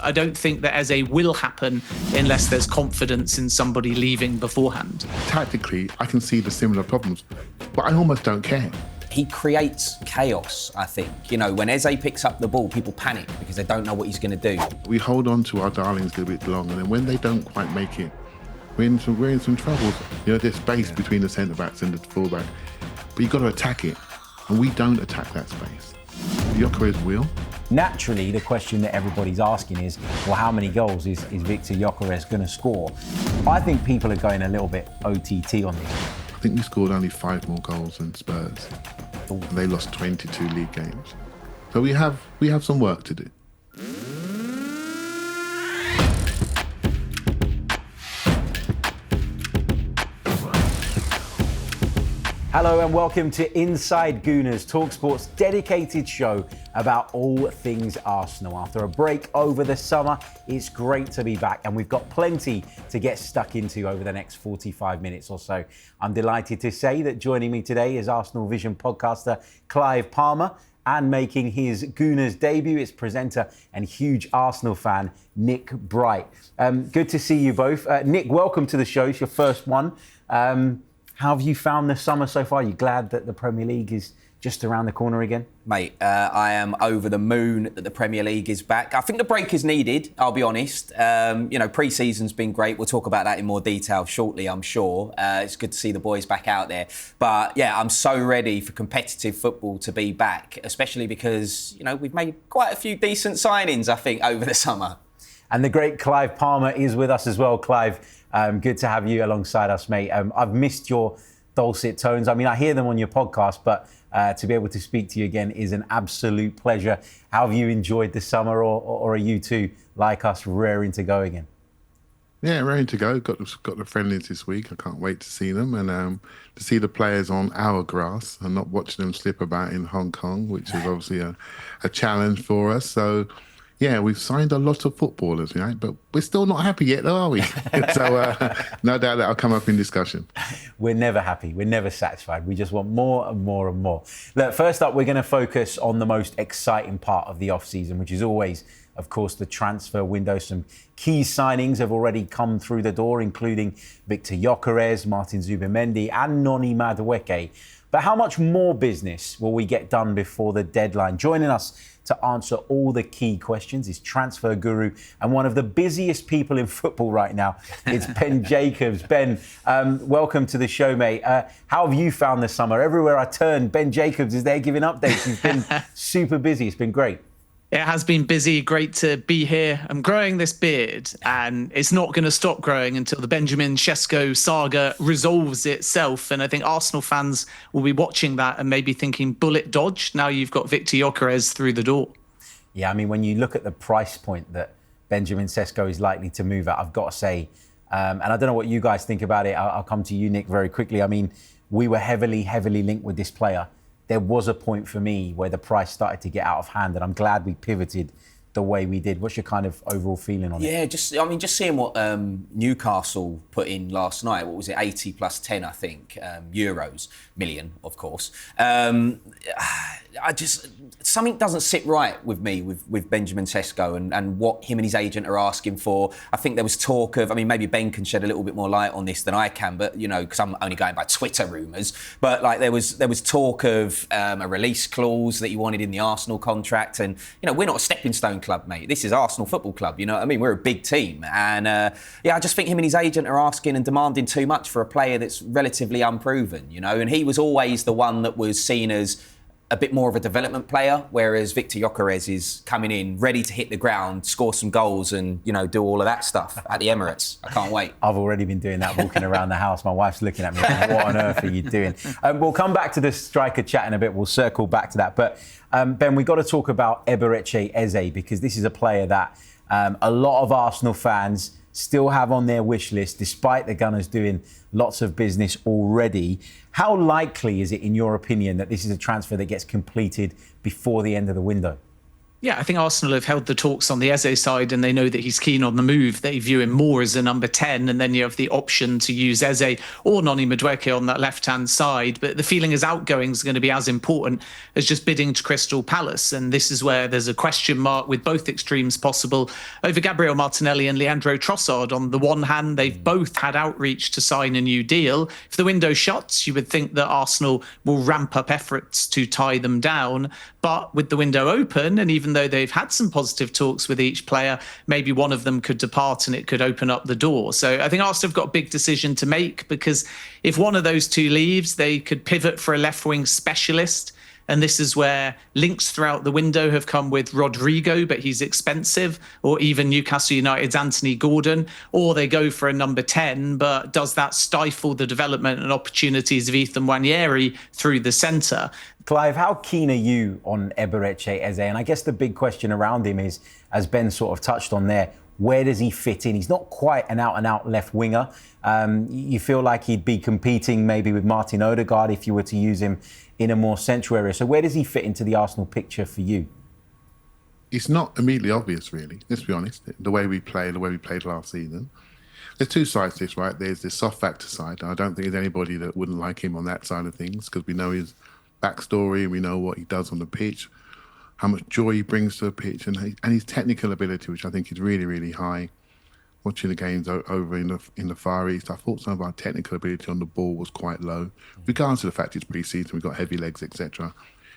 I don't think that Eze will happen unless there's confidence in somebody leaving beforehand. Tactically, I can see the similar problems, but I almost don't care. He creates chaos, I think. You know, when Eze picks up the ball, people panic because they don't know what he's going to do. We hold on to our darlings a little bit long, and then when they don't quite make it, we're in some troubles. You know, there's space between the centre-backs and the full-back, but you've got to attack it, and we don't attack that space. Gyökeres will. Naturally, the question that everybody's asking is, well, how many goals is Viktor Gyökeres going to score? I think people are going a little bit OTT on this. I think we scored only 5 more goals than Spurs, and they lost 22 league games. So we have some work to do. Hello and welcome to Inside Gooners, talkSPORT's dedicated show about all things Arsenal. After a break over the summer, it's great to be back and we've got plenty to get stuck into over the next 45 minutes or so. I'm delighted to say that joining me today is Arsenal Vision podcaster Clive Palmer, and making his Gooners debut, it's presenter and huge Arsenal fan, Nick Bright. Good to see you both. Nick, welcome to the show. It's your first one. How have you found the summer so far? Are you glad that the Premier League is just around the corner again? Mate, I am over the moon that the Premier League is back. I think the break is needed, I'll be honest. You know, pre-season's been great. We'll talk about that in more detail shortly, I'm sure. It's good to see the boys back out there. But yeah, I'm so ready for competitive football to be back, especially because, you know, we've made quite a few decent signings, I think, over the summer. And the great Clive Palmer is with us as well. Clive, good to have you alongside us, mate. I've missed your dulcet tones. I mean, I hear them on your podcast, but to be able to speak to you again is an absolute pleasure. How have you enjoyed the summer, or are you two, like us, raring to go again? Yeah, raring to go. Got the friendlies this week. I can't wait to see them and to see the players on our grass and not watching them slip about in Hong Kong, which is obviously a challenge for us. So, yeah, we've signed a lot of footballers, right? But we're still not happy yet, though, are we? So no doubt that'll come up in discussion. We're never happy. We're never satisfied. We just want more and more and more. Look, first up, we're going to focus on the most exciting part of the off-season, which is always, of course, the transfer window. Some key signings have already come through the door, including Viktor Gyökeres, Martin Zubimendi and Noni Madueke. But how much more business will we get done before the deadline? Joining us to answer all the key questions is transfer guru and one of the busiest people in football right now. It's Ben Jacobs. Ben, welcome to the show, mate. How have you found the summer? Everywhere I turn, Ben Jacobs is there giving updates. He's been super busy. It's been great. It has been busy. Great to be here. I'm growing this beard and it's not going to stop growing until the Benjamin Sesko saga resolves itself. And I think Arsenal fans will be watching that and maybe thinking bullet dodge. Now you've got Viktor Gyökeres through the door. Yeah, I mean, when you look at the price point that Benjamin Sesko is likely to move at, I've got to say, and I don't know what you guys think about it. I'll come to you, Nick, very quickly. I mean, we were heavily linked with this player. There was a point for me where the price started to get out of hand, and I'm glad we pivoted the way we did. What's your kind of overall feeling on it? Yeah, just seeing what Newcastle put in last night. What was it? 80 plus 10, I think, euros, million, of course. Something doesn't sit right with me with Benjamin Sesko and what him and his agent are asking for. I think there was talk of, I mean, maybe Ben can shed a little bit more light on this than I can, but, you know, because I'm only going by Twitter rumours, but like there was talk of a release clause that he wanted in the Arsenal contract. And, you know, we're not a stepping stone club, mate. This is Arsenal Football Club, you know what I mean? We're a big team. And, I just think him and his agent are asking and demanding too much for a player that's relatively unproven, you know? And he was always the one that was seen as a bit more of a development player, whereas Viktor Gyökeres is coming in ready to hit the ground, score some goals and, you know, do all of that stuff at the Emirates. I can't wait. I've already been doing that, walking around the house. My wife's looking at me thinking, what on earth are you doing? We'll come back to the striker chat in a bit. We'll circle back to that. But Ben, we've got to talk about Eberechi Eze, because this is a player that a lot of Arsenal fans still have on their wish list, despite the Gunners doing lots of business already. How likely is it, in your opinion, that this is a transfer that gets completed before the end of the window? Yeah, I think Arsenal have held the talks on the Eze side and they know that he's keen on the move. They view him more as a number 10, and then you have the option to use Eze or Noni Madueke on that left-hand side. But the feeling is outgoings are going to be as important as just bidding to Crystal Palace. And this is where there's a question mark with both extremes possible over Gabriel Martinelli and Leandro Trossard. On the one hand, they've both had outreach to sign a new deal. If the window shuts, you would think that Arsenal will ramp up efforts to tie them down. But with the window open, and even though they've had some positive talks with each player, maybe one of them could depart and it could open up the door. So I think Arsenal have got a big decision to make, because if one of those two leaves, they could pivot for a left-wing specialist. And this is where links throughout the window have come with Rodrigo, but he's expensive, or even Newcastle United's Anthony Gordon, or they go for a number 10, but does that stifle the development and opportunities of Ethan Nwaneri through the centre? Clive, how keen are you on Eberechi Eze? And I guess the big question around him is, as Ben sort of touched on there, where does he fit in? He's not quite an out-and-out left winger. You feel like he'd be competing maybe with Martin Odegaard if you were to use him in a more central area. So where does he fit into the Arsenal picture for you? It's not immediately obvious, really. Let's be honest. The way we played last season. There's two sides to this, right? There's the soft factor side. I don't think there's anybody that wouldn't like him on that side of things, because we know his backstory, we know what he does on the pitch, how much joy he brings to the pitch, and his technical ability, which I think is really, really high. Watching the games over in the Far East, I thought some of our technical ability on the ball was quite low. Regardless of the fact it's pre-season, we've got heavy legs, etc.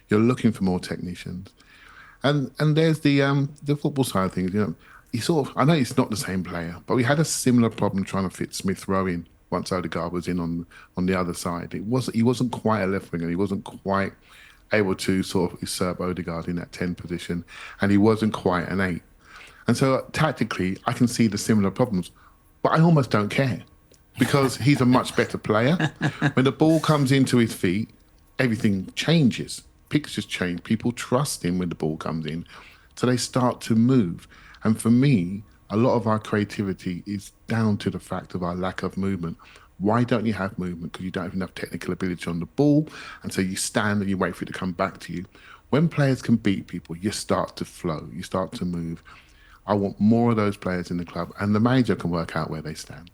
You're looking for more technicians, and there's the football side of things. You know, I know he's not the same player, but we had a similar problem trying to fit Smith Rowe in once Odegaard was in on the other side. He wasn't quite a left winger. He wasn't quite able to sort of usurp Odegaard in that 10 position, and he wasn't quite an 8. And so tactically, I can see the similar problems, but I almost don't care, because he's a much better player. When the ball comes into his feet, everything changes. Pictures change. People trust him when the ball comes in, so they start to move. And for me, a lot of our creativity is down to the fact of our lack of movement. Why don't you have movement? Because you don't have enough technical ability on the ball, and so you stand and you wait for it to come back to you. When players can beat people, you start to flow, you start to move. I want more of those players in the club, and the manager can work out where they stand.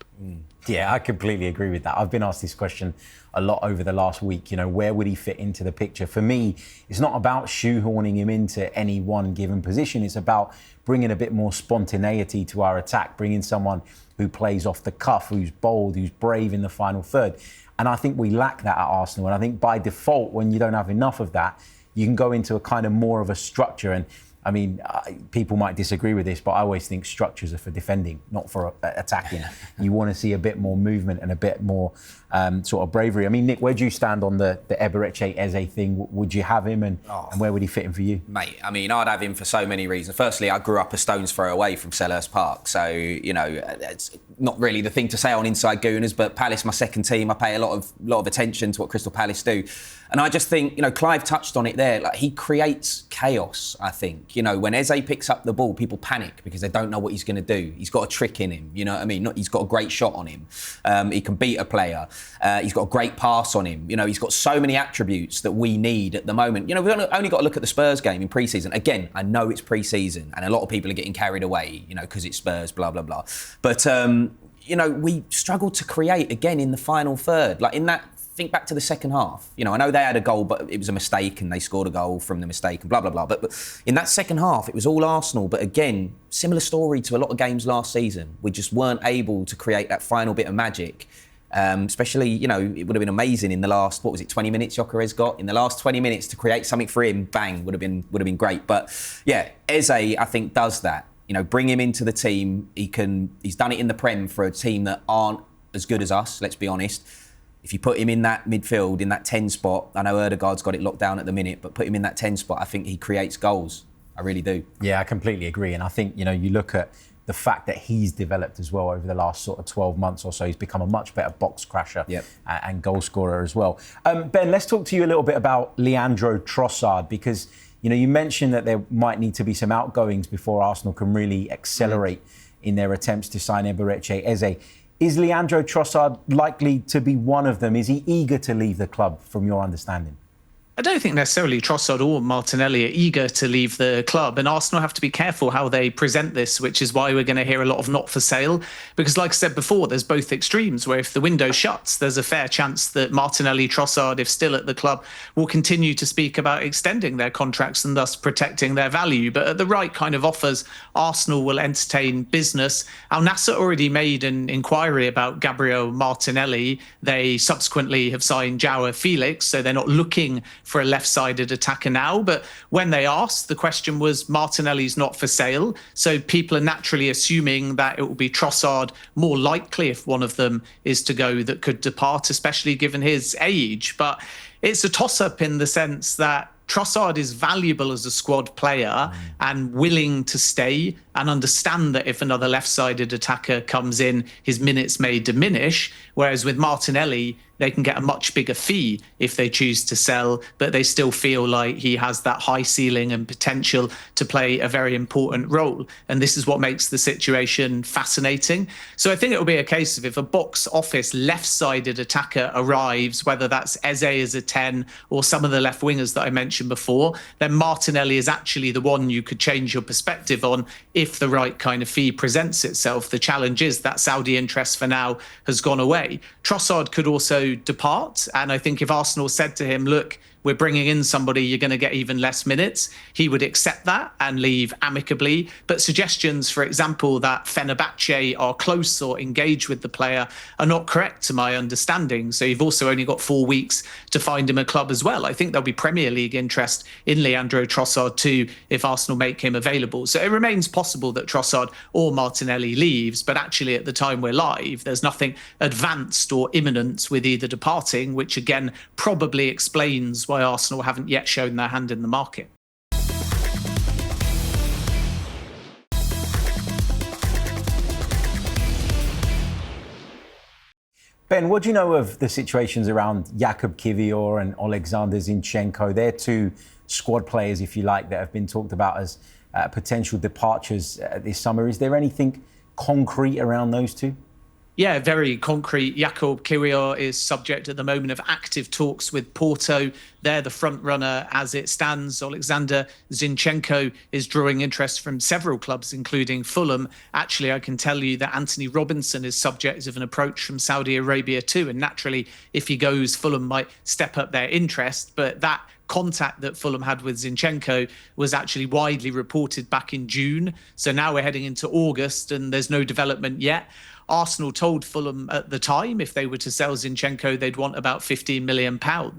Yeah, I completely agree with that. I've been asked this question a lot over the last week. You know, where would he fit into the picture? For me, it's not about shoehorning him into any one given position. It's about bringing a bit more spontaneity to our attack, bringing someone who plays off the cuff, who's bold, who's brave in the final third. And I think we lack that at Arsenal. And I think by default, when you don't have enough of that, you can go into a kind of more of a structure. And I mean, people might disagree with this, but I always think structures are for defending, not for attacking. You want to see a bit more movement and a bit more sort of bravery. I mean, Nick, where do you stand on the Eberechi Eze thing? Would you have him, and where would he fit in for you? Mate, I mean, I'd have him for so many reasons. Firstly, I grew up a stone's throw away from Selhurst Park, so, you know, it's not really the thing to say on Inside Gooners, but Palace, my second team, I pay a lot of attention to what Crystal Palace do. And I just think, you know, Clive touched on it there, like, he creates chaos, I think. You know, when Eze picks up the ball, people panic because they don't know what he's going to do. He's got a trick in him, you know what I mean? He's got a great shot on him. He can beat a player. He's got a great pass on him. You know, he's got so many attributes that we need at the moment. You know, we've only got to look at the Spurs game in pre-season. Again, I know it's pre-season and a lot of people are getting carried away, you know, because it's Spurs, blah, blah, blah. But, you know, we struggled to create again in the final third. Like in that, think back to the second half. You know, I know they had a goal, but it was a mistake and they scored a goal from the mistake and blah, blah, blah. But in that second half, it was all Arsenal. But again, similar story to a lot of games last season. We just weren't able to create that final bit of magic. Especially, you know, it would have been amazing in the last, 20 minutes Gyökeres got? In the last 20 minutes to create something for him, bang, would have been great. But yeah, Eze, I think, does that. You know, bring him into the team. He's done it in the Prem for a team that aren't as good as us, let's be honest. If you put him in that midfield, in that 10 spot, I know Odegaard's got it locked down at the minute, but put him in that 10 spot, I think he creates goals. I really do. Yeah, I completely agree. And I think, you know, you look at the fact that he's developed as well over the last sort of 12 months or so. He's become a much better box crasher and goal scorer as well. Ben, let's talk to you a little bit about Leandro Trossard, because, you know, you mentioned that there might need to be some outgoings before Arsenal can really accelerate in their attempts to sign Eberechi Eze. Is Leandro Trossard likely to be one of them? Is he eager to leave the club, from your understanding? I don't think necessarily Trossard or Martinelli are eager to leave the club, and Arsenal have to be careful how they present this, which is why we're going to hear a lot of not for sale. Because like I said before, there's both extremes where if the window shuts, there's a fair chance that Martinelli, Trossard, if still at the club, will continue to speak about extending their contracts and thus protecting their value. But at the right kind of offers, Arsenal will entertain business. Al Nassr already made an inquiry about Gabriel Martinelli. They subsequently have signed João Felix, so they're not looking for a left-sided attacker now. But when they asked, the question was Martinelli's not for sale. So people are naturally assuming that it will be Trossard, more likely if one of them is to go, that could depart, especially given his age. But it's a toss-up in the sense that Trossard is valuable as a squad player and willing to stay, and understand that if another left-sided attacker comes in, his minutes may diminish. Whereas with Martinelli, they can get a much bigger fee if they choose to sell, but they still feel like he has that high ceiling and potential to play a very important role. And this is what makes the situation fascinating. So I think it will be a case of if a box office left-sided attacker arrives, whether that's Eze as a 10 or some of the left wingers that I mentioned before, then Martinelli is actually the one you could change your perspective on if the right kind of fee presents itself. The challenge is that Saudi interest for now has gone away. Trossard could also depart, and I think if Arsenal said to him, look, we're bringing in somebody, you're going to get even less minutes, he would accept that and leave amicably. But suggestions, for example, that Fenerbahce are close or engaged with the player are not correct to my understanding. So you've also only got 4 weeks to find him a club as well. I think there'll be Premier League interest in Leandro Trossard too if Arsenal make him available. So it remains possible that Trossard or Martinelli leaves, but actually at the time we're live, there's nothing advanced or imminent with either departing, which again probably explains why Arsenal haven't yet shown their hand in the market. Ben, what do you know of the situations around Jakub Kiwior and Alexander Zinchenko? They're two squad players, if you like, that have been talked about as potential departures this summer. Is there anything concrete around those two? Yeah, very concrete. Jakub Kiwior is subject at the moment of active talks with Porto. They're the front runner as it stands. Alexander Zinchenko is drawing interest from several clubs, including Fulham. Actually, I can tell you that Anthony Robinson is subject of an approach from Saudi Arabia too. And naturally, if he goes, Fulham might step up their interest. But that contact that Fulham had with Zinchenko was actually widely reported back in June. So now we're heading into August and there's no development yet. Arsenal told Fulham at the time if they were to sell Zinchenko, they'd want about £15 million.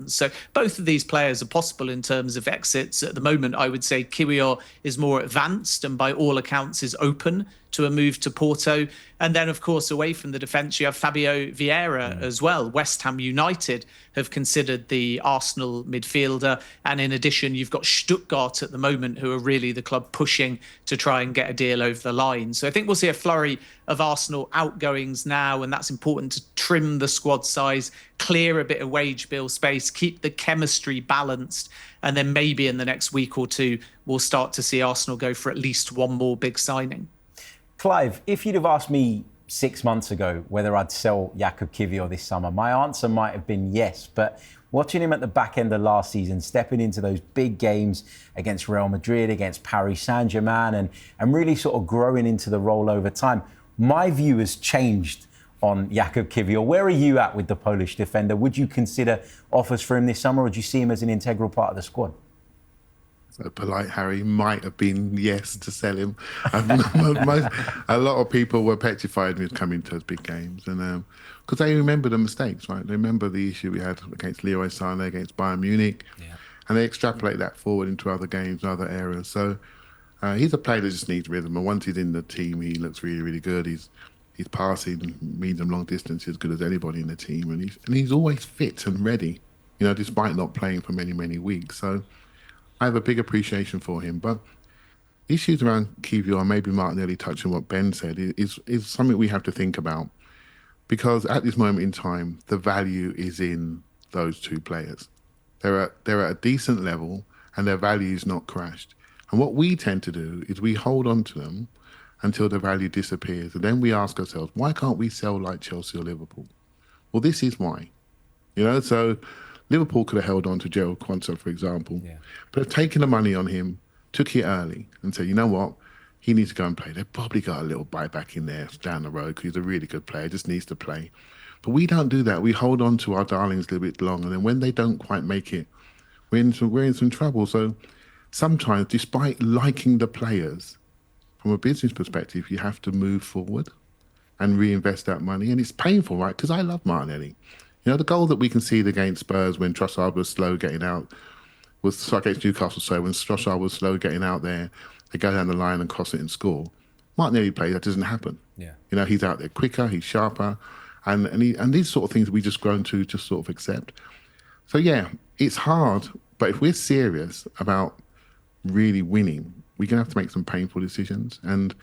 So both of these players are possible in terms of exits. At the moment, I would say Kiwior is more advanced and by all accounts is open to a move to Porto. And then, of course, away from the defence, you have Fabio Vieira as well. West Ham United have considered the Arsenal midfielder. And in addition, you've got Stuttgart at the moment, who are really the club pushing to try and get a deal over the line. So I think we'll see a flurry of Arsenal outgoings now, and that's important to trim the squad size, clear a bit of wage bill space, keep the chemistry balanced. And then maybe in the next week or two, we'll start to see Arsenal go for at least one more big signing. Clive, if you'd have asked me 6 months ago whether I'd sell Jakub Kiwior this summer, my answer might have been yes. But watching him at the back end of last season, stepping into those big games against Real Madrid, against Paris Saint-Germain, and really sort of growing into the role over time, my view has changed on Jakub Kiwior. Where are you at with the Polish defender? Would you consider offers for him this summer, or do you see him as an integral part of the squad? So polite Harry might have been yes to sell him. A lot of people were petrified with coming to those big games, and because they remember the mistakes, right? They remember the issue we had against Leroy Sané, against Bayern Munich, and they extrapolate that forward into other games, other areas. So he's a player that just needs rhythm, and once he's in the team, he looks really, really good. He's passing medium, long distance as good as anybody in the team, and he's always fit and ready, you know, despite not playing for many, many weeks. So I have a big appreciation for him, but issues around Kiwior, maybe Martinelli touching what Ben said, is something we have to think about, because at this moment in time, the value is in those two players. They're at a decent level and their value's not crashed. And what we tend to do is we hold on to them until the value disappears. And then we ask ourselves, why can't we sell like Chelsea or Liverpool? Well, this is why. You know, so Liverpool could have held on to Gerald Quansah, for example, but have taken the money on him, took it early, and said, you know what, he needs to go and play. They've probably got a little buyback in there down the road because he's a really good player, just needs to play. But we don't do that. We hold on to our darlings a little bit long, and then when they don't quite make it, we're in some trouble. So sometimes, despite liking the players, from a business perspective, you have to move forward and reinvest that money. And it's painful, right? Because I love Martinelli. You know, the goal that we conceded against Spurs when Trossard was slow getting out, against Newcastle, so when Trossard was slow getting out there, they go down the line and cross it and score. Martinelli plays, that doesn't happen. Yeah. You know, he's out there quicker, he's sharper, and these sort of things we just grown to just sort of accept. So yeah, it's hard, but if we're serious about really winning, we're going to have to make some painful decisions. And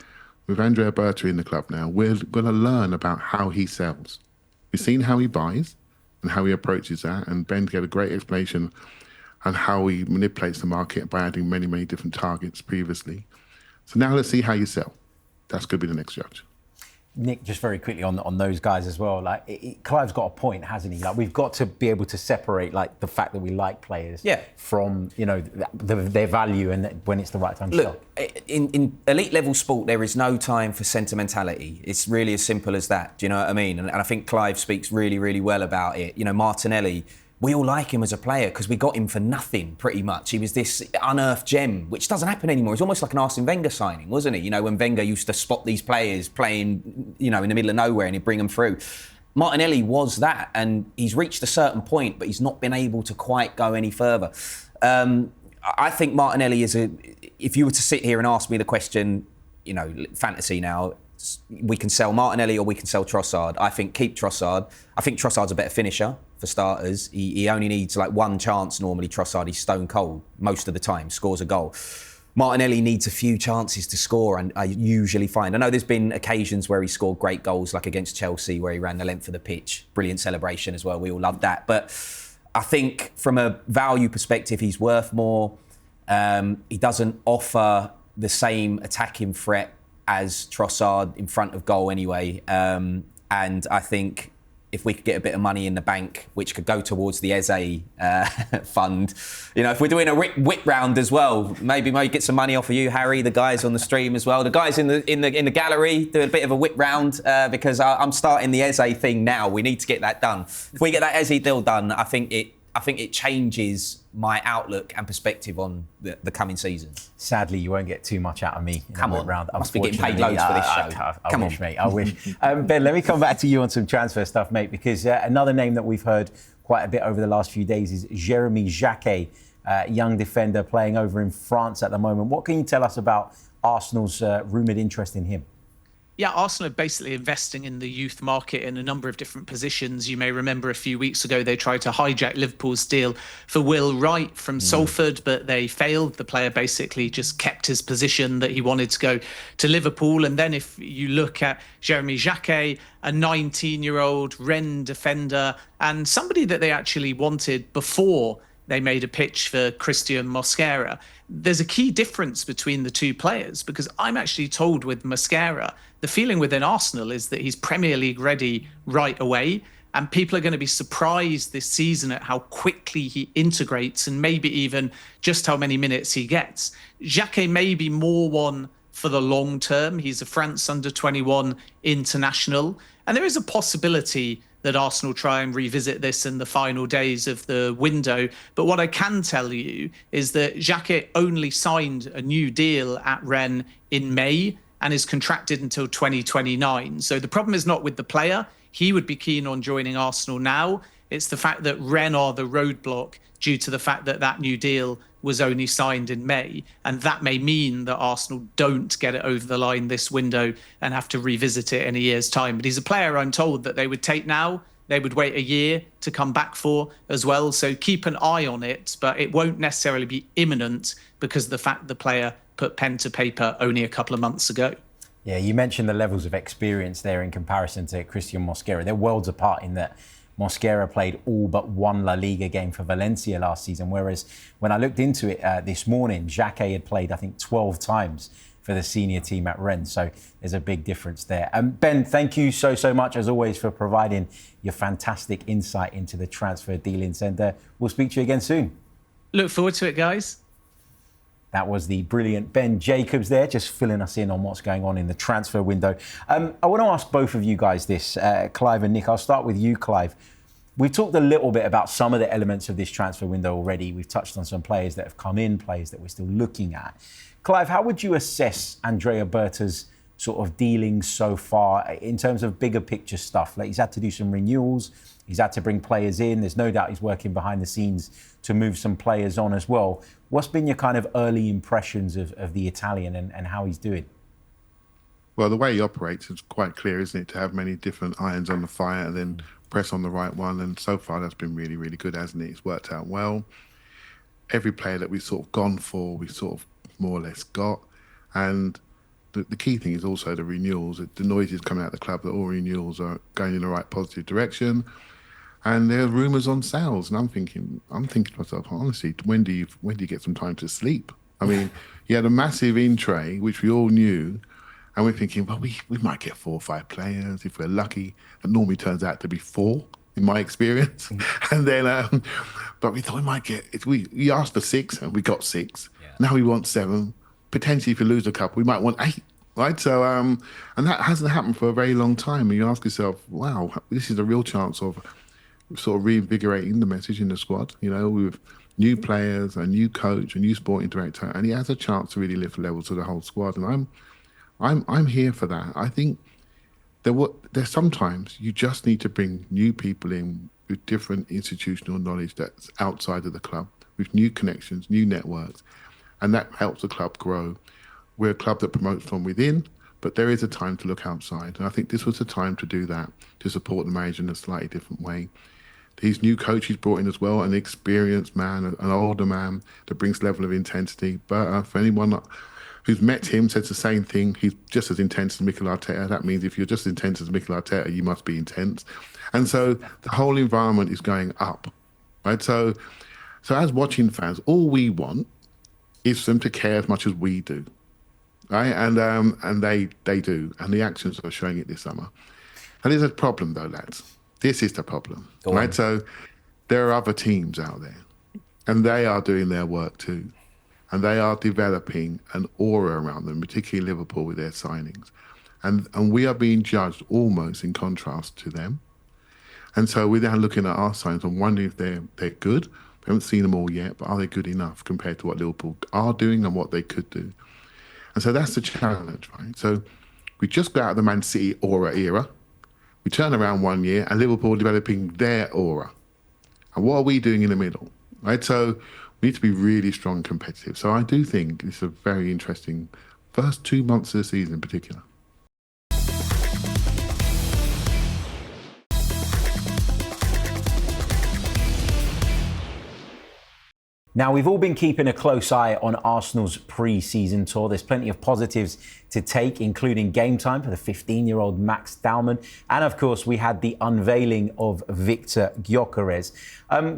with Andrea Berta in the club now, we're going to learn about how he sells. We've seen how he buys and how he approaches that, and Ben gave a great explanation on how he manipulates the market by adding many, many different targets previously. So now let's see how you sell. That's going to be the next judge. Nick, just very quickly on those guys as well. Like, Clive's got a point, hasn't he? Like, we've got to be able to separate like the fact that we like players from, you know, their value and when it's the right time to sell. Look, in elite level sport, there is no time for sentimentality. It's really as simple as that. Do you know what I mean? And I think Clive speaks really, really well about it. You know, Martinelli, we all like him as a player because we got him for nothing, pretty much. He was this unearthed gem, which doesn't happen anymore. He's almost like an Arsene Wenger signing, wasn't he? You know, when Wenger used to spot these players playing, you know, in the middle of nowhere and he'd bring them through. Martinelli was that, and he's reached a certain point, but he's not been able to quite go any further. I think Martinelli is if you were to sit here and ask me the question, you know, fantasy now, we can sell Martinelli or we can sell Trossard. I think keep Trossard. I think Trossard's a better finisher, for starters. He only needs like one chance normally, Trossard. He's stone cold most of the time, scores a goal. Martinelli needs a few chances to score, and I usually find, I know there's been occasions where he scored great goals, like against Chelsea, where he ran the length of the pitch. Brilliant celebration as well. We all loved that. But I think from a value perspective, he's worth more. He doesn't offer the same attacking threat as Trossard in front of goal anyway. And I think if we could get a bit of money in the bank, which could go towards the Eze fund, you know, if we're doing a whip round as well, maybe get some money off of you, Harry, the guys on the stream as well, the guys in the gallery, do a bit of a whip round because I'm starting the Eze thing now. We need to get that done. If we get that Eze deal done, I think it changes my outlook and perspective on the coming season. Sadly, you won't get too much out of me in the round. I must be getting paid loads for this show. I wish, mate. I wish. Ben, let me come back to you on some transfer stuff, mate, because another name that we've heard quite a bit over the last few days is Jeremy Jacquet, young defender playing over in France at the moment. What can you tell us about Arsenal's rumoured interest in him? Yeah, Arsenal are basically investing in the youth market in a number of different positions. You may remember a few weeks ago they tried to hijack Liverpool's deal for Will Wright from Salford, but they failed. The player basically just kept his position that he wanted to go to Liverpool. And then if you look at Jeremy Jacquet, a 19-year-old Rennes defender, and somebody that they actually wanted before they made a pitch for Christian Mosquera. There's a key difference between the two players, because I'm actually told with Mosquera, the feeling within Arsenal is that he's Premier League ready right away. And people are going to be surprised this season at how quickly he integrates and maybe even just how many minutes he gets. Jacquet may be more one for the long term. He's a France under-21 international. And there is a possibility that Arsenal try and revisit this in the final days of the window. But what I can tell you is that Jacquet only signed a new deal at Rennes in May and is contracted until 2029. So the problem is not with the player. He would be keen on joining Arsenal now. It's the fact that Rennes are the roadblock due to the fact that that new deal was only signed in May. And that may mean that Arsenal don't get it over the line this window and have to revisit it in a year's time. But he's a player I'm told that they would take now. They would wait a year to come back for as well. So keep an eye on it, but it won't necessarily be imminent because of the fact the player put pen to paper only a couple of months ago. Yeah, you mentioned the levels of experience there in comparison to Christian Mosquera. They're worlds apart in that Mosquera played all but one La Liga game for Valencia last season, whereas when I looked into it this morning, Jacquet had played, I think, 12 times for the senior team at Rennes. So there's a big difference there. Ben, thank you so much, as always, for providing your fantastic insight into the transfer dealings. And we'll speak to you again soon. Look forward to it, guys. That was the brilliant Ben Jacobs there, just filling us in on what's going on in the transfer window. I want to ask both of you guys this, Clive and Nick. I'll start with you, Clive. We've talked a little bit about some of the elements of this transfer window already. We've touched on some players that have come in, players that we're still looking at. Clive, how would you assess Andrea Berta's sort of dealings so far in terms of bigger picture stuff? Like, he's had to do some renewals, he's had to bring players in. There's no doubt he's working behind the scenes to move some players on as well. What's been your kind of early impressions of the Italian and how he's doing? Well, the way he operates is quite clear, isn't it? To have many different irons on the fire and then press on the right one. And so far, that's been really, really good, hasn't it? It's worked out well. Every player that we've sort of gone for, we've sort of more or less got. And the key thing is also the renewals. The noises coming out of the club that all renewals are going in the right positive direction. And there are rumours on sales, and I'm thinking to myself, honestly, when do you get some time to sleep? I mean, he had a massive in-tray, which we all knew, and we're thinking, well, we might get 4 or 5 players if we're lucky. It normally turns out to be 4, in my experience. And then, but we thought we might get. We asked for 6, and we got 6. Yeah. Now we want 7. Potentially, if we lose a couple, we might want 8. Right, so and that hasn't happened for a very long time. And you ask yourself, wow, this is a real chance of sort of reinvigorating the message in the squad, you know, with new players, a new coach, a new sporting director, and he has a chance to really lift levels to the whole squad. And I'm here for that. I think there's sometimes you just need to bring new people in with different institutional knowledge that's outside of the club, with new connections, new networks, and that helps the club grow. We're a club that promotes from within, but there is a time to look outside. And I think this was the time to do that, to support the manager in a slightly different way. His new coach he's brought in as well, an experienced man, an older man that brings level of intensity. But for anyone who's met him, says the same thing. He's just as intense as Mikel Arteta. That means if you're just as intense as Mikel Arteta, you must be intense. And so the whole environment is going up, right? So as watching fans, all we want is for them to care as much as we do, right? And they do, and the actions are showing it this summer. And there's a problem though, lads. This is the problem, right? So there are other teams out there, and they are doing their work too. And they are developing an aura around them, particularly Liverpool with their signings. And we are being judged almost in contrast to them. And so we're now looking at our signings and wondering if they're good. We haven't seen them all yet, but are they good enough compared to what Liverpool are doing and what they could do? And so that's the challenge, right? So we just got out of the Man City aura era. We turn around 1 year and Liverpool developing their aura. And what are we doing in the middle, right? So we need to be really strong and competitive. So I do think it's a very interesting first 2 months of the season in particular. Now, we've all been keeping a close eye on Arsenal's pre-season tour. There's plenty of positives to take, including game time for the 15-year-old Max Dowman. And of course, we had the unveiling of Viktor Gyökeres.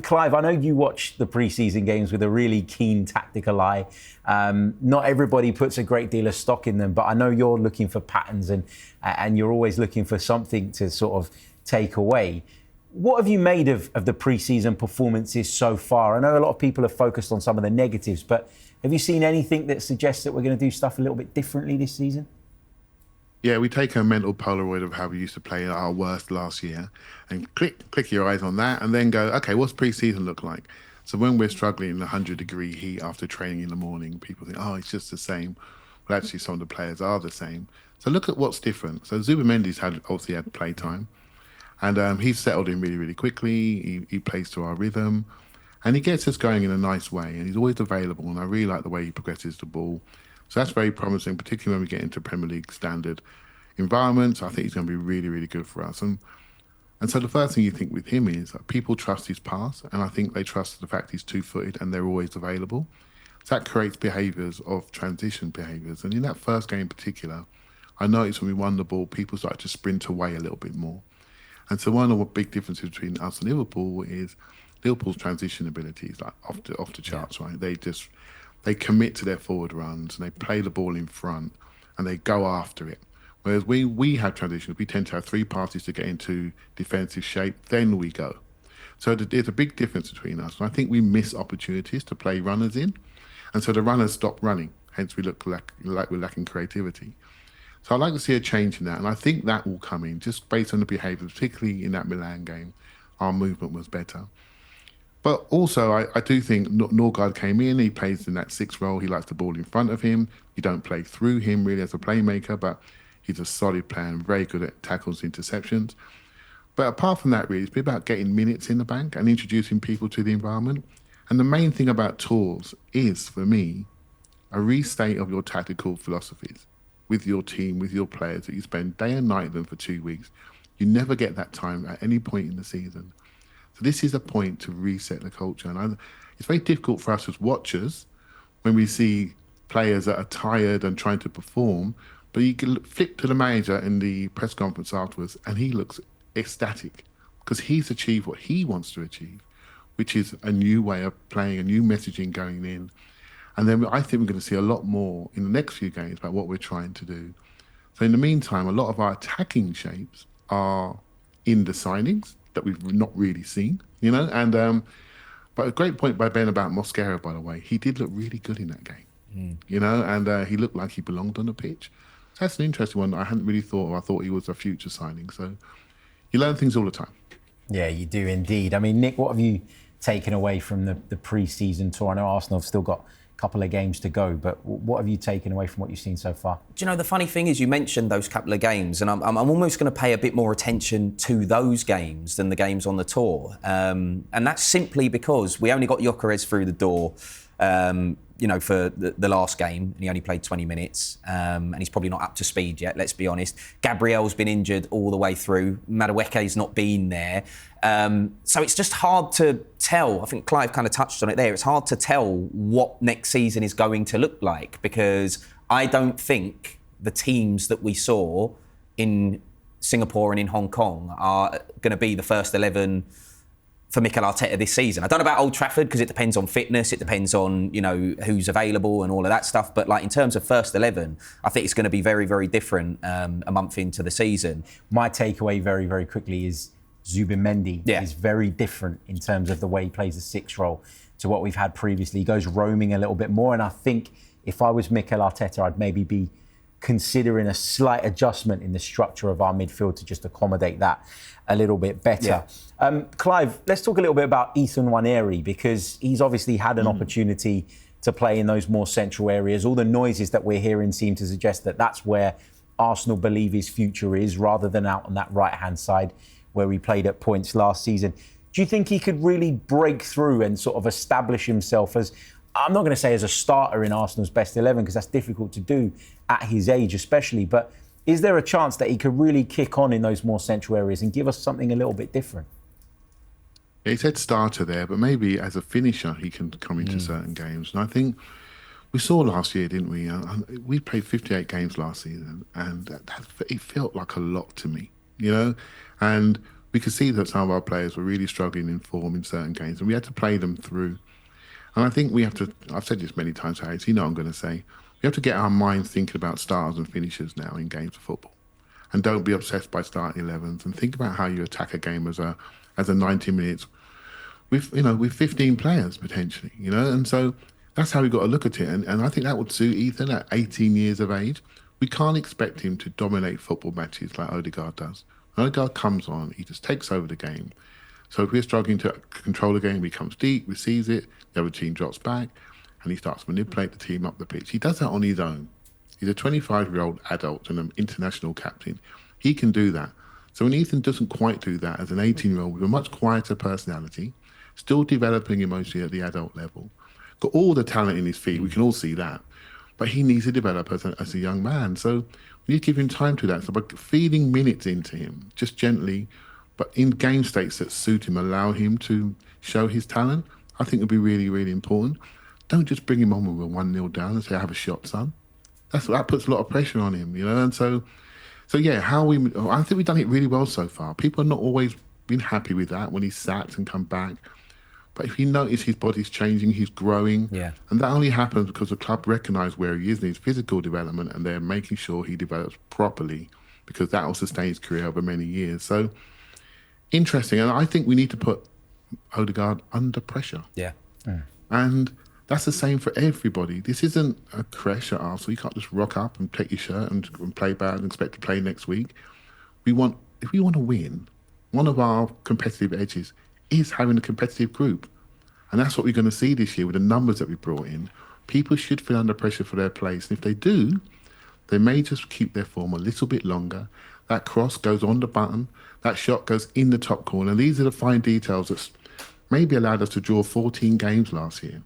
Clive, I know you watch the pre-season games with a really keen tactical eye. Not everybody puts a great deal of stock in them, but I know you're looking for patterns and you're always looking for something to sort of take away. What have you made of the pre-season performances so far? I know a lot of people have focused on some of the negatives, but have you seen anything that suggests that we're going to do stuff a little bit differently this season? Yeah, we take a mental Polaroid of how we used to play our worst last year and click your eyes on that and then go, okay, what's pre-season look like? So when we're struggling in 100-degree heat after training in the morning, people think, oh, it's just the same. Well, actually, some of the players are the same. So look at what's different. So Zubamendi's obviously had play time. And he's settled in really, really quickly. He plays to our rhythm. And he gets us going in a nice way. And he's always available. And I really like the way he progresses the ball. So that's very promising, particularly when we get into Premier League standard environments. I think he's going to be really, really good for us. And so the first thing you think with him is that people trust his pass. And I think they trust the fact he's two-footed and they're always available. So that creates behaviours of transition behaviours. And in that first game in particular, I noticed when we won the ball, people started to sprint away a little bit more. And so one of the big differences between us and Liverpool is Liverpool's transition ability is like off the charts, right? they commit to their forward runs and they play the ball in front and they go after it. Whereas we have traditions, we tend to have 3 passes to get into defensive shape, then we go. So there's a big difference between us. And I think we miss opportunities to play runners in. And so the runners stop running. Hence we look like we're lacking creativity. So I'd like to see a change in that. And I think that will come in just based on the behaviour, particularly in that Milan game. Our movement was better. But also, I do think Norgard came in, he plays in that 6th role, he likes the ball in front of him. You don't play through him really as a playmaker, but he's a solid player and very good at tackles, interceptions. But apart from that, really, it's been about getting minutes in the bank and introducing people to the environment. And the main thing about tours is, for me, a restate of your tactical philosophies with your team, with your players that you spend day and night with them for 2 weeks. You never get that time at any point in the season. So this is a point to reset the culture. And it's very difficult for us as watchers when we see players that are tired and trying to perform, but you can flip to the manager in the press conference afterwards and he looks ecstatic because he's achieved what he wants to achieve, which is a new way of playing, a new messaging going in. And then I think we're going to see a lot more in the next few games about what we're trying to do. So in the meantime, a lot of our attacking shapes are in the signings that we've not really seen, you know. And but a great point by Ben about Mosquera, by the way. He did look really good in that game, you know, and he looked like he belonged on the pitch. So that's an interesting one that I hadn't really thought of. I thought he was a future signing. So you learn things all the time. Yeah, you do indeed. I mean, Nick, what have you taken away from the pre-season tour? I know Arsenal have still got couple of games to go, but what have you taken away from what you've seen so far? Do you know, the funny thing is you mentioned those couple of games, and I'm almost going to pay a bit more attention to those games than the games on the tour. And that's simply because we only got Gyökeres through the door, you know, for the last game, and he only played 20 minutes, and he's probably not up to speed yet, let's be honest. Gabriel's been injured all the way through. Madueke's not been there. So it's just hard to tell. I think Clive kind of touched on it there. It's hard to tell what next season is going to look like because I don't think the teams that we saw in Singapore and in Hong Kong are going to be the first 11 for Mikel Arteta this season. I don't know about Old Trafford because it depends on fitness, it depends on, you know, who's available and all of that stuff. But like in terms of first 11, I think it's going to be very, very different a month into the season. My takeaway very, very quickly is Zubimendi is very different in terms of the way he plays the 6 role to what we've had previously. He goes roaming a little bit more, and I think if I was Mikel Arteta, I'd maybe be considering a slight adjustment in the structure of our midfield to just accommodate that a little bit better. Yeah. Clive, let's talk a little bit about Ethan Nwaneri because he's obviously had an opportunity to play in those more central areas. All the noises that we're hearing seem to suggest that that's where Arsenal believe his future is rather than out on that right-hand side where he played at points last season. Do you think he could really break through and sort of establish himself as, I'm not going to say as a starter in Arsenal's best 11 because that's difficult to do at his age especially, but is there a chance that he could really kick on in those more central areas and give us something a little bit different? He said starter there, but maybe as a finisher he can come into certain games. And I think we saw last year, didn't we? We played 58 games last season and it felt like a lot to me, you know? And we could see that some of our players were really struggling in form in certain games and we had to play them through. And I think we have to, I've said this many times, Harry, so you know what I'm going to say, we have to get our minds thinking about starters and finishers now in games of football. And don't be obsessed by starting 11s and think about how you attack a game as a 90 minutes with 15 players potentially, you know? And so that's how we got to look at it. And I think that would suit Ethan at 18 years of age. We can't expect him to dominate football matches like Odegaard does. When Odegaard comes on, he just takes over the game. So if we're struggling to control the game, he comes deep, receives it, the other team drops back, and he starts to manipulate the team up the pitch. He does that on his own. He's a 25-year-old adult and an international captain. He can do that. So when Ethan doesn't quite do that as an 18-year-old with a much quieter personality, still developing emotionally at the adult level, got all the talent in his feet, we can all see that, but he needs to develop as a young man. So we need to give him time to that. So by feeding minutes into him, just gently, but in game states that suit him, allow him to show his talent, I think would be really, really important. Don't just bring him on when we're 1-0 down and say, have a shot, son. That puts a lot of pressure on him, you know? And so yeah, I think we've done it really well so far. People have not always been happy with that when he's sacked and come back. But if you notice his body's changing, he's growing. Yeah. And that only happens because the club recognise where he is in his physical development and they're making sure he develops properly because that will sustain his career over many years. So, interesting. And I think we need to put Odegaard under pressure. Yeah. And that's the same for everybody. This isn't a crash at Arsenal. You can't just rock up and take your shirt and play bad and expect to play next week. If we want to win, one of our competitive edges is having a competitive group. And that's what we're going to see this year with the numbers that we brought in. People should feel under pressure for their place. And if they do, they may just keep their form a little bit longer. That cross goes on the button. That shot goes in the top corner. These are the fine details that maybe allowed us to draw 14 games last year.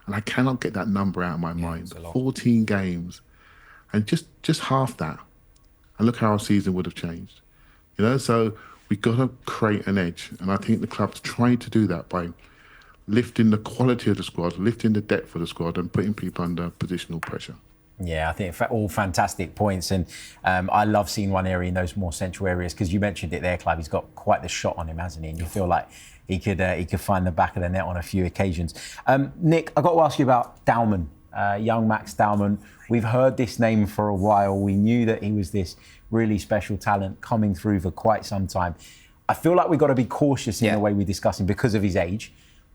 And I cannot get that number out of my mind. 14 games. And just half that. And look how our season would have changed. So we've got to create an edge. And I think the club's trying to do that by lifting the quality of the squad, lifting the depth of the squad and putting people under positional pressure. Yeah, I think all fantastic points. And I love seeing Nwaneri in those more central areas because you mentioned it there, Clive. He's got quite the shot on him, hasn't he? And you feel like he could find the back of the net on a few occasions. Nick, I've got to ask you about Dauman, young Max Dauman. We've heard this name for a while. We knew that he was this really special talent coming through for quite some time. I feel like we've got to be cautious in the way we discuss him because of his age.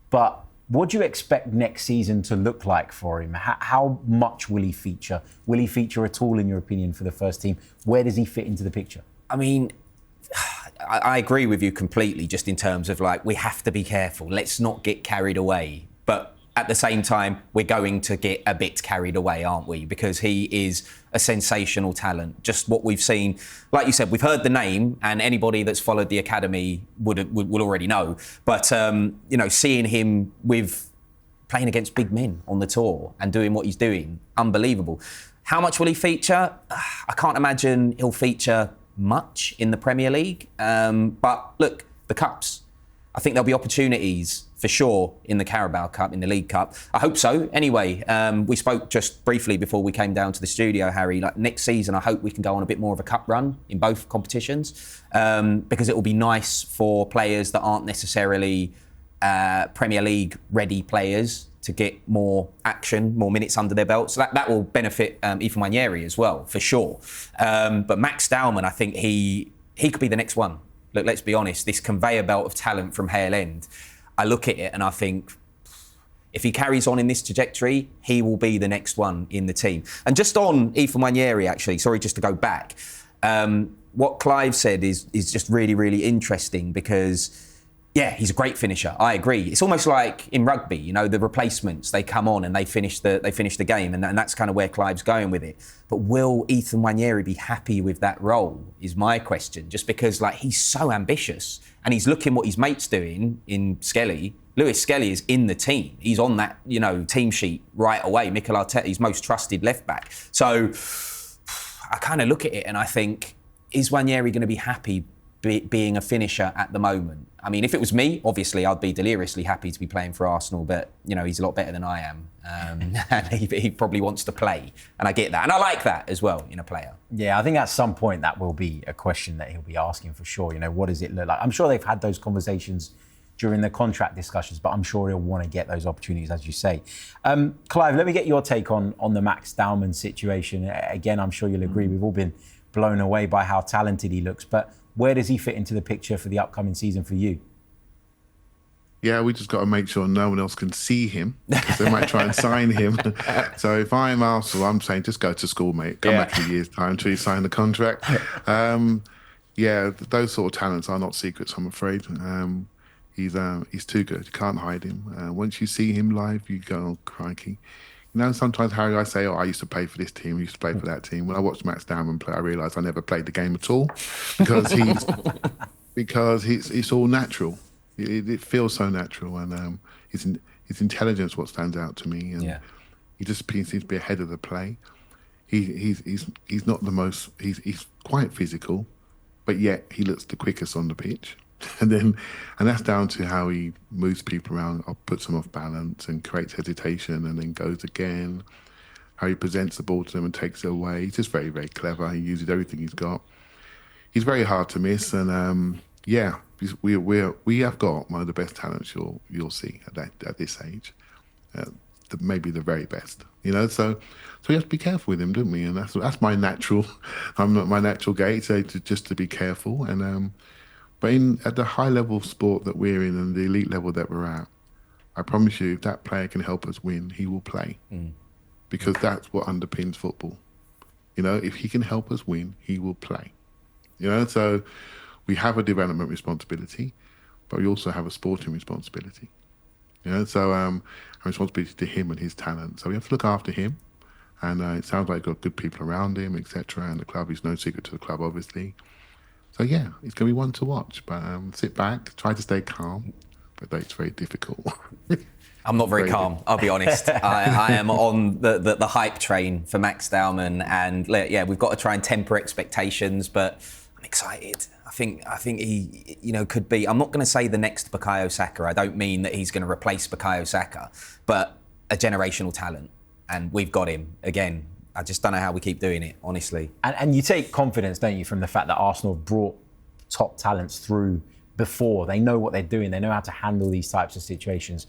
But what do you expect next season to look like for him? How much will he feature? Will he feature at all, in your opinion, for the first team? Where does he fit into the picture? I mean, I agree with you completely, just in terms of we have to be careful. Let's not get carried away. But at the same time, we're going to get a bit carried away, aren't we? Because he is a sensational talent. Just what we've seen, like you said, we've heard the name, and anybody that's followed the academy would already know. But seeing him with playing against big men on the tour and doing what he's doing, unbelievable. How much will he feature? I can't imagine he'll feature much in the Premier League. But look, the cups. I think there'll be opportunities for sure in the Carabao Cup, in the League Cup. I hope so. Anyway, we spoke just briefly before we came down to the studio, Harry. Next season, I hope we can go on a bit more of a cup run in both competitions because it will be nice for players that aren't necessarily Premier League ready players to get more action, more minutes under their belt. So that will benefit Ethan Nwaneri as well, for sure. But Max Dauman, I think he could be the next one. Look, let's be honest, this conveyor belt of talent from Hale End, I look at it and I think if he carries on in this trajectory, he will be the next one in the team. And just on Ethan Nwaneri, actually, sorry, just to go back, what Clive said is just really, really interesting because, yeah, he's a great finisher. I agree. It's almost like in rugby, the replacements, they come on and they finish the game, and that's kind of where Clive's going with it. But will Ethan Nwaneri be happy with that role is my question, just because he's so ambitious and he's looking what his mate's doing in Skelly. Lewis Skelly is in the team. He's on that, team sheet right away. Mikel Arteta, his most trusted left back. So I kind of look at it and I think, is Nwaneri going to be happy being a finisher at the moment? I mean, if it was me, obviously I'd be deliriously happy to be playing for Arsenal, but he's a lot better than I am, and he probably wants to play, and I get that, and I like that as well in a player. Yeah, I think at some point that will be a question that he'll be asking for sure. What does it look like? I'm sure they've had those conversations during the contract discussions, but I'm sure he'll want to get those opportunities, as you say. Clive, let me get your take on the Max Dauman situation. Again, I'm sure you'll agree, we've all been blown away by how talented he looks, but where does he fit into the picture for the upcoming season for you? Yeah, we just got to make sure no one else can see him because they might try and sign him. So if I'm Arsenal, I'm saying just go to school, mate. Come back in a year's time until you sign the contract. Those sort of talents are not secrets, I'm afraid. He's too good. You can't hide him. Once you see him live, you go, oh, crikey. Sometimes, Harry, I say, I used to play for this team, I used to play for that team. When I watched Max Dauman play, I realised I never played the game at all because it's all natural. It feels so natural, and his intelligence what stands out to me, and he just seems to be ahead of the play. He's not the most. He's quite physical, but yet he looks the quickest on the pitch. And that's down to how he moves people around, or puts them off balance and creates hesitation and then goes again. How he presents the ball to them and takes it away. He's just very, very clever. He uses everything he's got. He's very hard to miss, and we have got one of the best talents you'll see at this age, maybe the very best. So we have to be careful with him, don't we? And that's my natural, my natural gait, so just to be careful. And but at the high level of sport that we're in and the elite level that we're at, I promise you, if that player can help us win, he will play, because that's what underpins football. If he can help us win, he will play. So we have a development responsibility, but we also have a sporting responsibility. So a responsibility to him and his talent. So we have to look after him, and it sounds like we've got good people around him, etc. And the club is no secret to the club, obviously. So yeah, it's going to be one to watch. But sit back, try to stay calm, but it's very difficult. I'm not very calm, I'll be honest. I am on the hype train for Max Dowman, and yeah, we've got to try and temper expectations, but I'm excited. I think he, could be. I'm not going to say the next Bukayo Saka. I don't mean that he's going to replace Bukayo Saka, but a generational talent, and we've got him again. I just don't know how we keep doing it, honestly. And you take confidence, don't you, from the fact that Arsenal have brought top talents through before. They know what they're doing. They know how to handle these types of situations.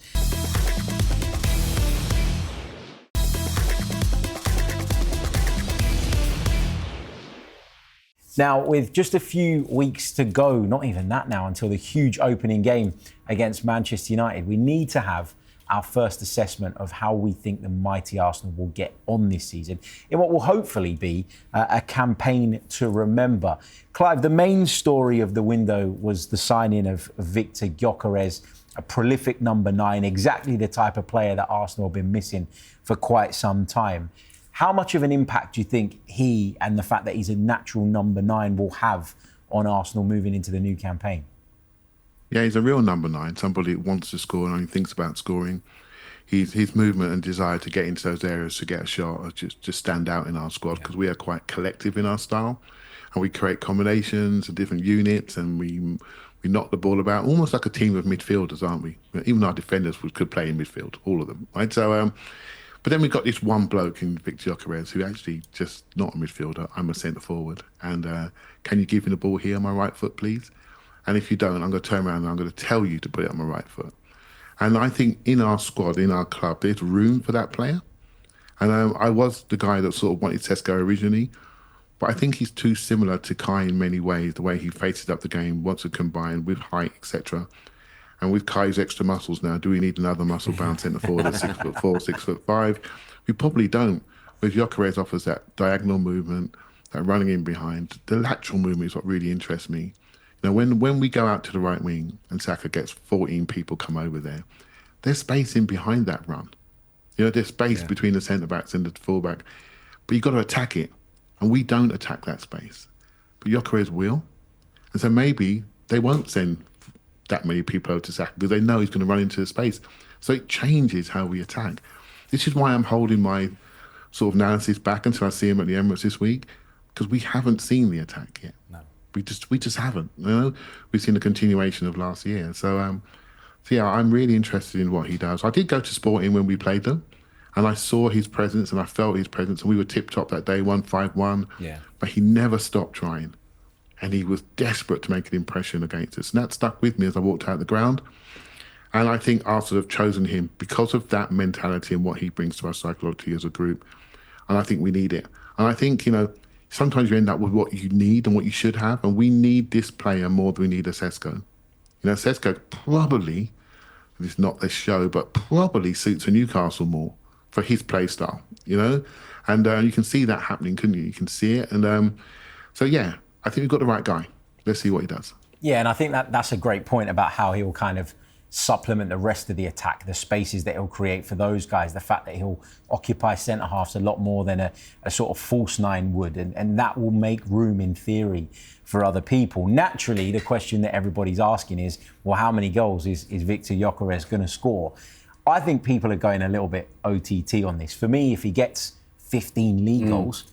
Now, with just a few weeks to go, not even that now, until the huge opening game against Manchester United, we need to have our first assessment of how we think the mighty Arsenal will get on this season in what will hopefully be a campaign to remember. Clive, the main story of the window was the signing of Viktor Gyökeres, a prolific number 9, exactly the type of player that Arsenal have been missing for quite some time. How much of an impact do you think he and the fact that he's a natural number 9 will have on Arsenal moving into the new campaign? Yeah, he's a real number 9, somebody who wants to score and only thinks about scoring. His movement and desire to get into those areas to get a shot just stand out in our squad, because we are quite collective in our style, and we create combinations and different units, and we knock the ball about, almost like a team of midfielders, aren't we? Even our defenders could play in midfield, all of them, right? So, but then we've got this one bloke in Viktor Gyökeres who actually just not a midfielder. I'm a centre forward, and can you give me the ball here on my right foot, please? And if you don't, I'm going to turn around and I'm going to tell you to put it on my right foot. And I think in our squad, in our club, there's room for that player. And I was the guy that sort of wanted Sesko originally, but I think he's too similar to Kai in many ways, the way he faces up the game, wants to combine with height, etc. And with Kai's extra muscles now, do we need another muscle-bound centre forward at 6'4", 6'5"? We probably don't. Whereas Gyökeres offers that diagonal movement, that running in behind. The lateral movement is what really interests me. When we go out to the right wing and Saka gets 14 people come over there, there's space in behind that run. There's space between the centre-backs and the full-back. But you've got to attack it. And we don't attack that space. But Gyökeres will. And so maybe they won't send that many people over to Saka because they know he's going to run into the space. So it changes how we attack. This is why I'm holding my sort of analysis back until I see him at the Emirates this week, because we haven't seen the attack yet. No. We just haven't. We've seen the continuation of last year. So yeah, I'm really interested in what he does. I did go to Sporting when we played them, and I saw his presence and I felt his presence, and we were tip-top that day, 5-1. Yeah. But he never stopped trying. And he was desperate to make an impression against us. And that stuck with me as I walked out the ground. And I think Arsenal have chosen him because of that mentality and what he brings to us psychologically as a group. And I think we need it. And I think, sometimes you end up with what you need and what you should have. And we need this player more than we need a Sesko. Sesko probably, and it's not this show, but probably suits a Newcastle more for his play style, And you can see that happening, couldn't you? You can see it. And so, yeah, I think we've got the right guy. Let's see what he does. Yeah, and I think that's a great point about how he'll kind of supplement the rest of the attack, the spaces that he'll create for those guys, the fact that he'll occupy centre-halves a lot more than a sort of false 9 would, and that will make room, in theory, for other people. Naturally, the question that everybody's asking is, well, how many goals is Viktor Gyökeres going to score? I think people are going a little bit OTT on this. For me, if he gets 15 league goals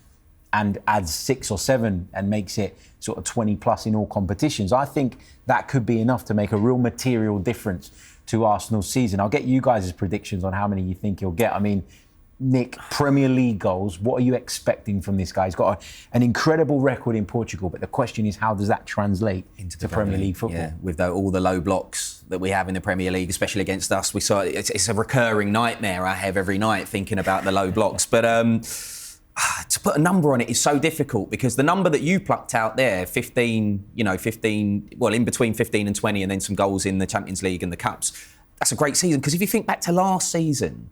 and adds 6 or 7 and makes it sort of 20 plus in all competitions, I think that could be enough to make a real material difference to Arsenal's season. I'll get you guys' predictions on how many you think he'll get. I mean, Nick, Premier League goals, what are you expecting from this guy? He's got an incredible record in Portugal, but the question is, how does that translate into the Premier League football? Yeah, with all the low blocks that we have in the Premier League, especially against us. We saw it's a recurring nightmare I have every night thinking about the low blocks. But to put a number on it is so difficult, because the number that you plucked out there, 15, well, in between 15 and 20, and then some goals in the Champions League and the Cups, that's a great season. Because if you think back to last season,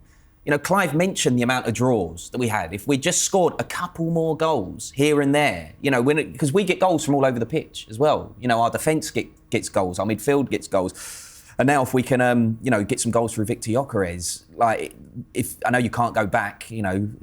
Clive mentioned the amount of draws that we had. If we just scored a couple more goals here and there, because we get goals from all over the pitch as well. Our defence gets goals, our midfield gets goals. And now if we can, get some goals through Viktor Gyökeres, I know you can't go back,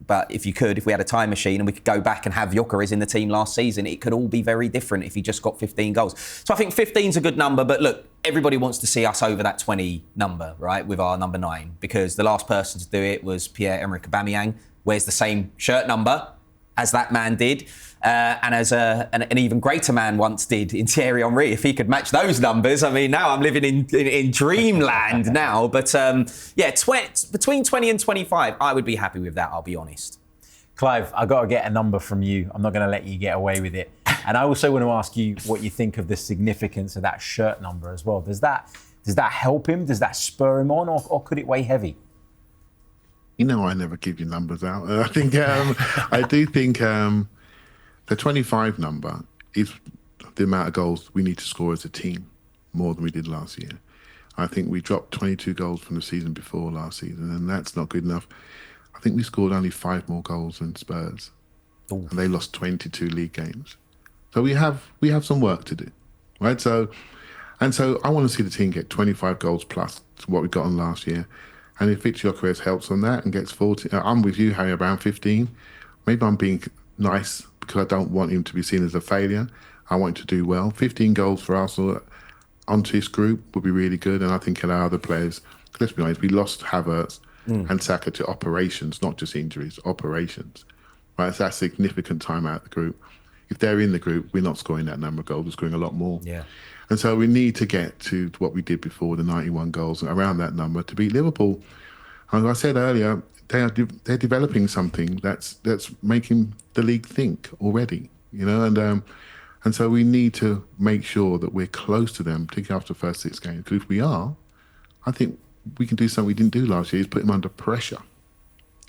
but if we had a time machine and we could go back and have Gyökeres in the team last season, it could all be very different if he just got 15 goals. So I think 15's a good number, but look, everybody wants to see us over that 20 number, right, with our number 9, because the last person to do it was Pierre-Emerick Aubameyang, wears the same shirt number as that man did. And as an even greater man once did in Thierry Henry, if he could match those numbers. I mean, now I'm living in dreamland now. But between 20 and 25, I would be happy with that, I'll be honest. Clive, I've got to get a number from you. I'm not going to let you get away with it. And I also want to ask you what you think of the significance of that shirt number as well. Does that help him? Does that spur him on, or could it weigh heavy? I never give you numbers out. I think I do think the 25 number is the amount of goals we need to score as a team, more than we did last year. I think we dropped 22 goals from the season before last season, and that's not good enough. I think we scored only 5 more goals than Spurs, and they lost 22 league games. So we have some work to do, right? So I want to see the team get 25 goals plus what we got on last year. And if Viktor Gyökeres helps on that and gets 40, I'm with you, Harry, around 15. Maybe I'm being nice because I don't want him to be seen as a failure. I want him to do well. 15 goals for Arsenal onto his group would be really good. And I think allow other players, let's be honest, we lost Havertz and Saka to operations, not just injuries, operations. Right? So that's significant time out of the group. If they're in the group, we're not scoring that number of goals, we're scoring a lot more. Yeah. And so we need to get to what we did before, the 91 goals, around that number, to beat Liverpool. As I said earlier, they're developing something that's making the league think already, and so we need to make sure that we're close to them, particularly after the first 6 games. Because if we are, I think we can do something we didn't do last year, is put them under pressure,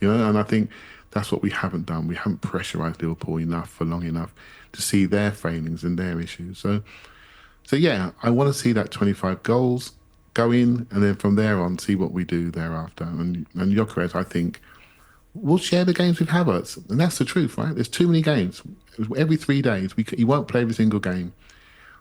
and I think that's what we haven't done. We haven't pressurised Liverpool enough for long enough to see their failings and their issues. So yeah, I want to see that 25 goals go in, and then from there on, see what we do thereafter. And Gyökeres, I think, will share the games with Havertz. And that's the truth, right? There's too many games. Every 3 days, he won't play every single game.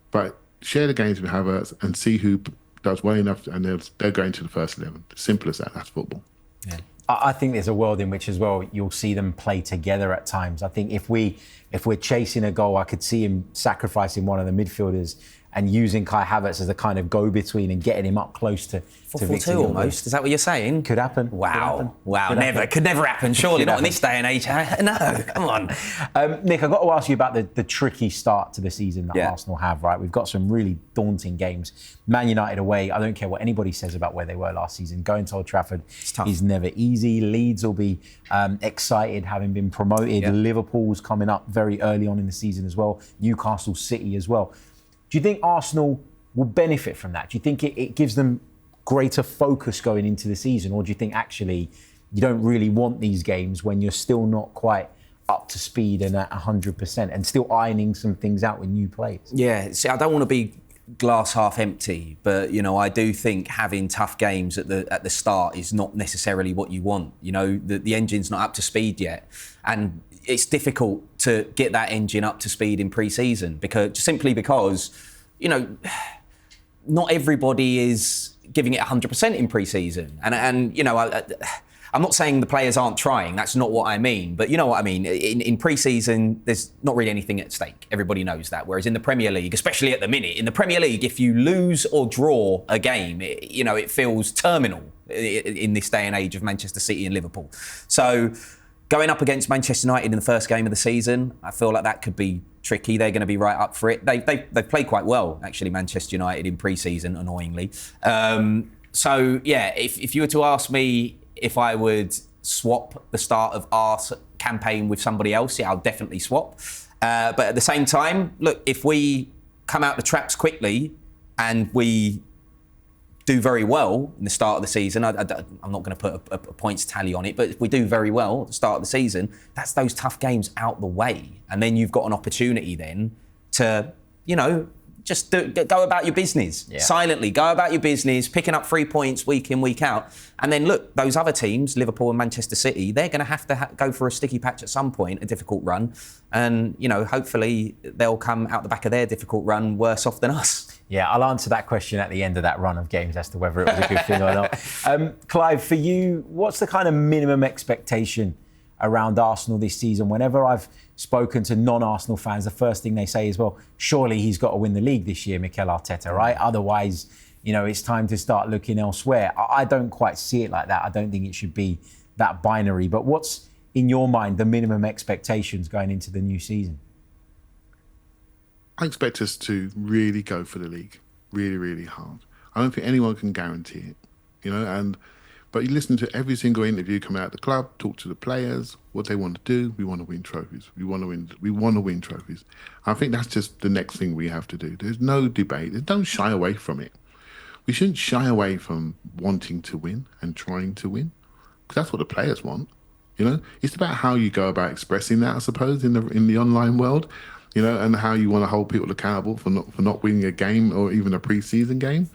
But share the games with Havertz and see who does well enough, and they're going to the first 11. Simple as that. That's football. Yeah. I think there's a world in which as well you'll see them play together at times. I think if we're chasing a goal, I could see him sacrificing one of the midfielders and using Kai Havertz as a kind of go-between and getting him up close to 4-4-2 almost. Is that what you're saying? Could happen. Wow. Could never happen. Surely not in this day and age. No, come on. Nick, I've got to ask you about the tricky start to the season that Arsenal have, right? We've got some really daunting games. Man United away, I don't care what anybody says about where they were last season. Going to Old Trafford is never easy. Leeds will be excited having been promoted. Yeah. Liverpool's coming up very early on in the season as well. Newcastle City as well. Do you think Arsenal will benefit from that? Do you think it gives them greater focus going into the season? Or do you think actually you don't really want these games when you're still not quite up to speed and at 100% and still ironing some things out with new players? Yeah, see, I don't want to be glass half empty, but I do think having tough games at the start is not necessarily what you want. The engine's not up to speed yet, and it's difficult to get that engine up to speed in pre-season because not everybody is giving it 100% in pre-season, and I'm not saying the players aren't trying. That's not what I mean. But you know what I mean. In pre-season, there's not really anything at stake. Everybody knows that. Whereas in the Premier League, especially at the minute, in the Premier League, if you lose or draw a game, it feels terminal in this day and age of Manchester City and Liverpool. So going up against Manchester United in the first game of the season, I feel like that could be tricky. They're going to be right up for it. They've played quite well, actually, Manchester United in pre-season, annoyingly. So yeah, if you were to ask me if I would swap the start of our campaign with somebody else, yeah, I'll definitely swap. But at the same time, look, if we come out the traps quickly and we do very well in the start of the season, I'm not going to put a points tally on it, but if we do very well at the start of the season, that's those tough games out the way. And then you've got an opportunity then to, just go about your business. Yeah. Silently, go about your business, picking up 3 points week in, week out. And then look, those other teams, Liverpool and Manchester City, they're going to have to go for a sticky patch at some point, a difficult run. And, hopefully they'll come out the back of their difficult run worse off than us. Yeah, I'll answer that question at the end of that run of games as to whether it was a good thing or not. Clive, for you, what's the kind of minimum expectation around Arsenal this season? Whenever I've spoken to non-Arsenal fans, the first thing they say is, well, surely he's got to win the league this year, Mikel Arteta, right? Otherwise, it's time to start looking elsewhere. I don't quite see it like that. I don't think it should be that binary. But what's, in your mind, the minimum expectations going into the new season? I expect us to really go for the league, really, really hard. I don't think anyone can guarantee it, but you listen to every single interview coming out of the club, talk to the players, what they want to do. We want to win trophies. We want to win trophies. I think that's just the next thing we have to do. There's no debate. Don't shy away from it. We shouldn't shy away from wanting to win and trying to win, because that's what the players want. It's about how you go about expressing that, I suppose, in the online world, and how you want to hold people accountable for not winning a game or even a pre-season game.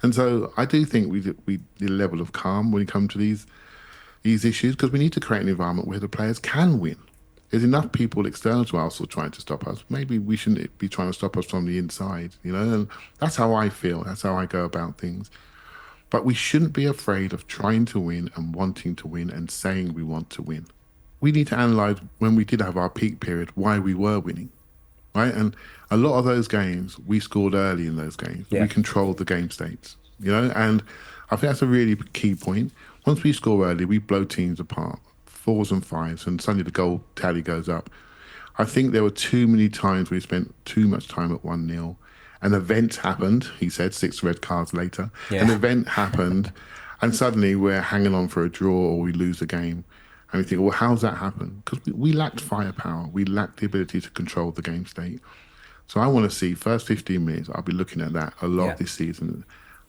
And so I do think we the level of calm when it comes to these issues, because we need to create an environment where the players can win. There's enough people external to Arsenal trying to stop us. Maybe we shouldn't be trying to stop us from the inside, and that's how I feel. That's how I go about things. But we shouldn't be afraid of trying to win and wanting to win and saying we want to win. We need to analyse, when we did have our peak period, why we were winning, right? And a lot of those games, we scored early in those games. Yeah. We controlled the game states, and I think that's a really key point. Once we score early, we blow teams apart, 4s and 5s, and suddenly the goal tally goes up. I think there were too many times we spent too much time at 1-0. An event happened, he said, 6 red cards later. Yeah. An event happened, and suddenly we're hanging on for a draw or we lose the game. And we think, well, how's that happen? Because we lacked firepower. We lacked the ability to control the game state. So I want to see, first 15 minutes, I'll be looking at that a lot this season.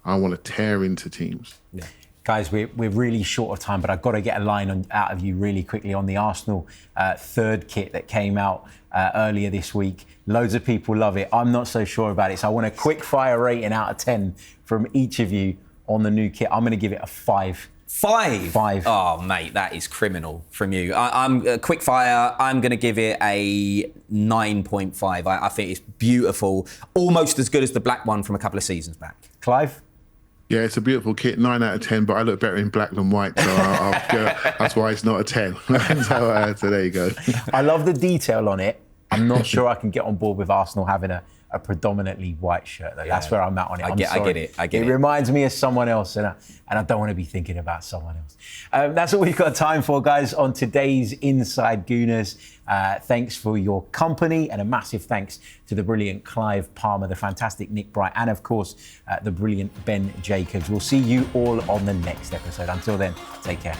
I want to tear into teams. Yeah. Guys, we're really short of time, but I've got to get a line out of you really quickly on the Arsenal third kit that came out earlier this week. Loads of people love it. I'm not so sure about it. So I want a quick fire rating out of 10 from each of you on the new kit. I'm going to give it a 5. 5? 5. Oh, mate, that is criminal from you. I'm quick fire. I'm going to give it a 9.5. I think it's beautiful. Almost as good as the black one from a couple of seasons back. Clive? Yeah, it's a beautiful kit, 9 out of 10, but I look better in black than white, so that's why it's not a 10. So there you go. I love the detail on it. I'm not sure I can get on board with Arsenal having a predominantly white shirt, though. That's where I'm at on it. I get it. It reminds me of someone else, and I don't want to be thinking about someone else. That's all we've got time for, guys, on today's Inside Gooners. Thanks for your company, and a massive thanks to the brilliant Clive Palmer, the fantastic Nick Bright, and of course, the brilliant Ben Jacobs. We'll see you all on the next episode. Until then, take care.